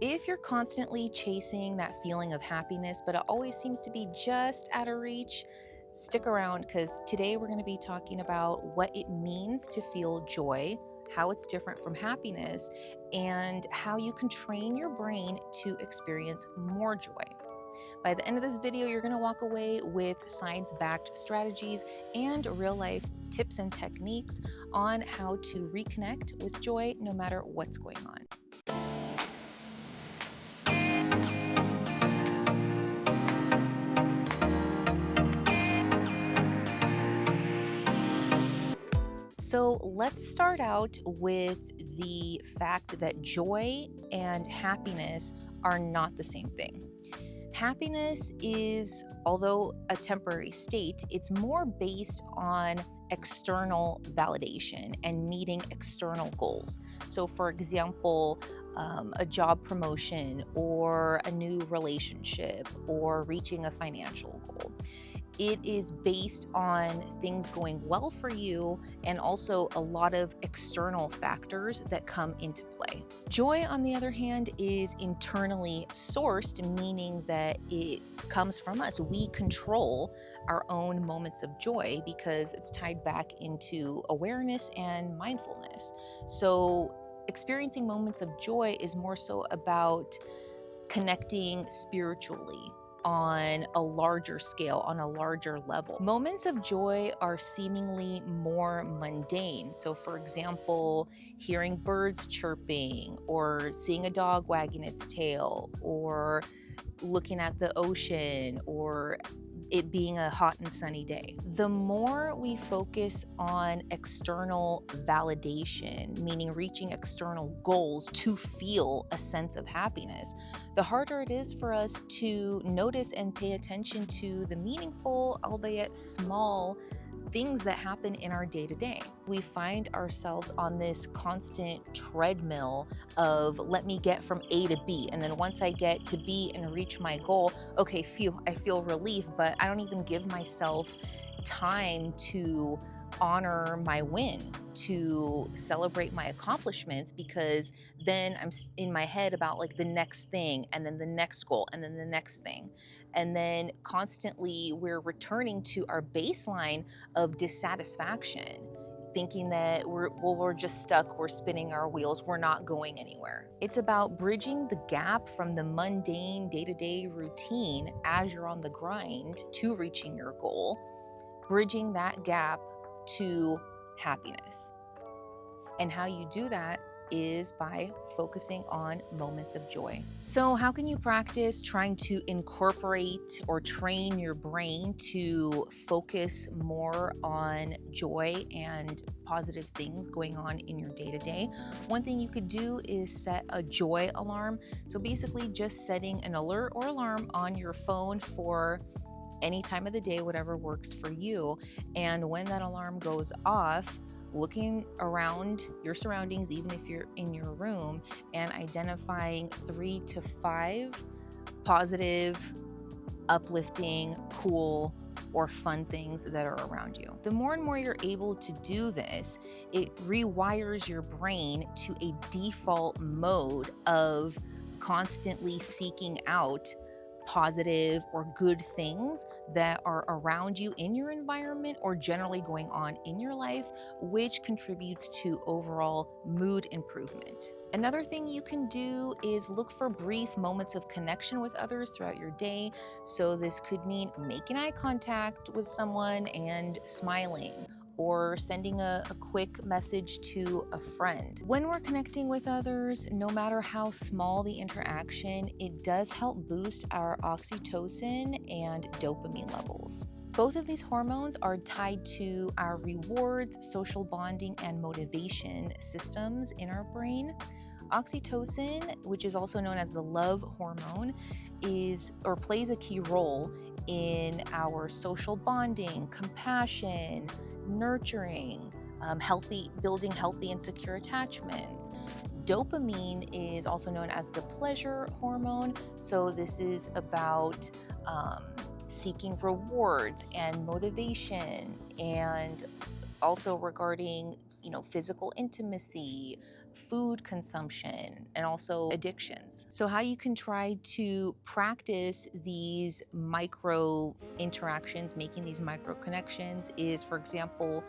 If you're constantly chasing that feeling of happiness, but it always seems to be just out of reach, stick around because today we're going to be talking about what it means to feel joy, how it's different from happiness, and how you can train your brain to experience more joy. By the end of this video, you're going to walk away with science-backed strategies and real-life tips and techniques on how to reconnect with joy no matter what's going on. So let's start out with the fact that joy and happiness are not the same thing. Happiness is, although a temporary state, it's more based on external validation and meeting external goals. So, for example, a job promotion or a new relationship or reaching a financial goal. It is based on things going well for you and also a lot of external factors that come into play. Joy, on the other hand, is internally sourced, meaning that it comes from us. We control our own moments of joy because it's tied back into awareness and mindfulness. So, experiencing moments of joy is more so about connecting spiritually on a larger scale, on a larger level. Moments of joy are seemingly more mundane. So, for example, hearing birds chirping, or seeing a dog wagging its tail, or looking at the ocean, or it being a hot and sunny day. The more we focus on external validation, meaning reaching external goals to feel a sense of happiness, the harder it is for us to notice and pay attention to the meaningful, albeit small, things that happen in our day-to-day. We find ourselves on this constant treadmill of let me get from A to B, and then once I get to B and reach my goal, okay, phew, I feel relief, but I don't even give myself time to honor my win, to celebrate my accomplishments, because then I'm in my head about like the next thing and then the next goal and then the next thing. And then constantly we're returning to our baseline of dissatisfaction, thinking that we're just stuck, we're spinning our wheels, we're not going anywhere. It's about bridging the gap from the mundane day-to-day routine as you're on the grind to reaching your goal, bridging that gap to happiness. And how you do that is by focusing on moments of joy. So how can you practice trying to incorporate or train your brain to focus more on joy and positive things going on in your day-to-day? One thing you could do is set a joy alarm. So basically just setting an alert or alarm on your phone for any time of the day, whatever works for you. And when that alarm goes off, looking around your surroundings, even if you're in your room, and identifying 3 to 5 positive, uplifting, cool, or fun things that are around you. The more and more you're able to do this, it rewires your brain to a default mode of constantly seeking out positive or good things that are around you in your environment or generally going on in your life, which contributes to overall mood improvement. Another thing you can do is look for brief moments of connection with others throughout your day. So this could mean making eye contact with someone and smiling, or sending a quick message to a friend. When we're connecting with others, no matter how small the interaction, it does help boost our oxytocin and dopamine levels. Both of these hormones are tied to our rewards, social bonding, and motivation systems in our brain. Oxytocin, which is also known as the love hormone, plays a key role in our social bonding, compassion, nurturing, building healthy and secure attachments. Dopamine is also known as the pleasure hormone. So this is about seeking rewards and motivation, and also regarding physical intimacy, food consumption and also addictions. So how you can try to practice these micro interactions, making these micro connections is, for example,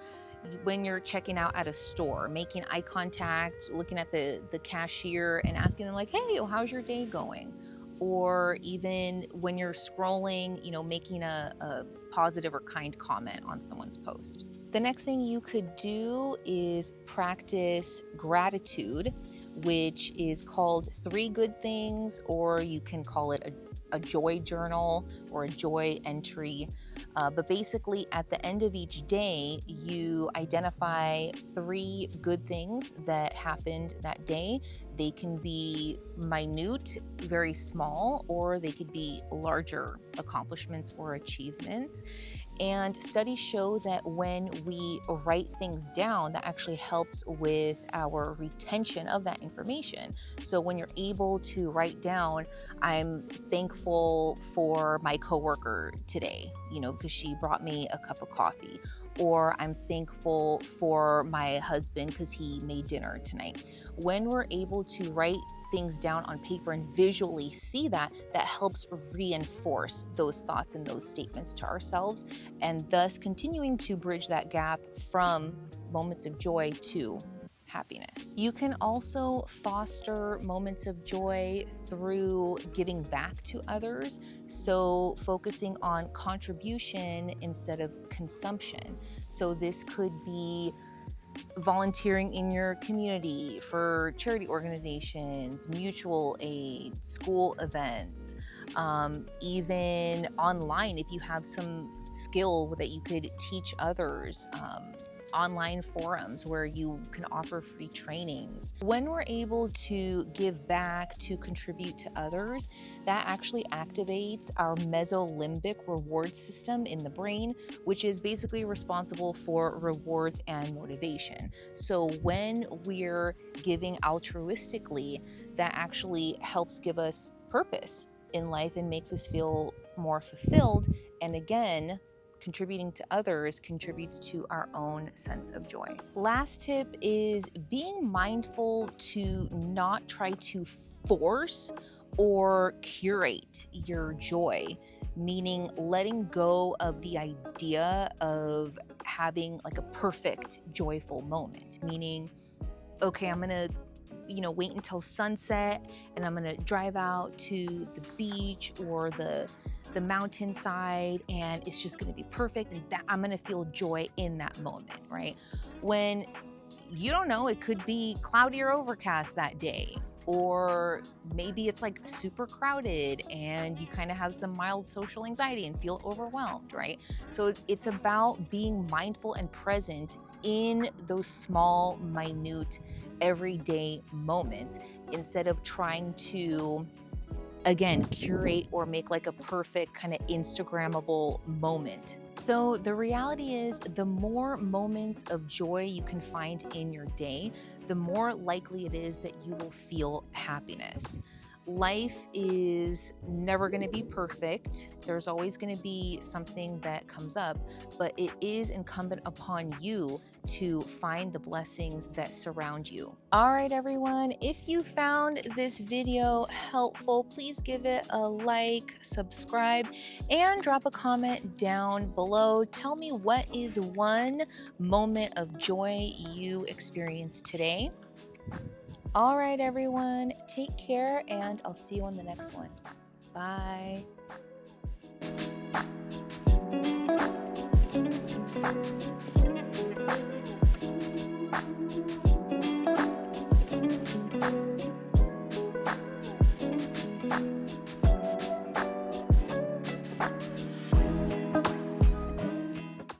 when you're checking out at a store, making eye contact, looking at the cashier and asking them like, hey, how's your day going? Or even when you're scrolling, making a positive or kind comment on someone's post. The next thing you could do is practice gratitude, which is called 3 good things, or you can call it a joy journal or a joy entry. But basically, at the end of each day, you identify 3 good things that happened that day. They can be minute, very small, or they could be larger accomplishments or achievements. And studies show that when we write things down, that actually helps with our retention of that information. So when you're able to write down, I'm thankful for my coworker today, because she brought me a cup of coffee, or I'm thankful for my husband because he made dinner tonight. When we're able to write things down on paper and visually see that helps reinforce those thoughts and those statements to ourselves, and thus continuing to bridge that gap from moments of joy to happiness. You can also foster moments of joy through giving back to others, so focusing on contribution instead of consumption. So this could be volunteering in your community for charity organizations, mutual aid, school events, even online if you have some skill that you could teach others, online forums where you can offer free trainings. When we're able to give back, to contribute to others, that actually activates our mesolimbic reward system in the brain, which is basically responsible for rewards and motivation. So when we're giving altruistically, that actually helps give us purpose in life and makes us feel more fulfilled. And again, contributing to others contributes to our own sense of joy. Last tip is being mindful to not try to force or curate your joy, meaning letting go of the idea of having like a perfect joyful moment, meaning, okay, I'm gonna wait until sunset and I'm gonna drive out to the beach or the mountainside and it's just gonna be perfect and that I'm gonna feel joy in that moment, right? When you don't know, it could be cloudy or overcast that day, or maybe it's like super crowded and you kind of have some mild social anxiety and feel overwhelmed, right? So it's about being mindful and present in those small, minute, everyday moments instead of trying to, again, curate or make like a perfect kind of Instagrammable moment. So the reality is, the more moments of joy you can find in your day, the more likely it is that you will feel happiness. Life is never going to be perfect. There's always going to be something that comes up, but it is incumbent upon you to find the blessings that surround you. All right, everyone, if you found this video helpful, please give it a like, subscribe, and drop a comment down below. Tell me, what is one moment of joy you experienced today? All right, everyone, take care, and I'll see you on the next one. Bye.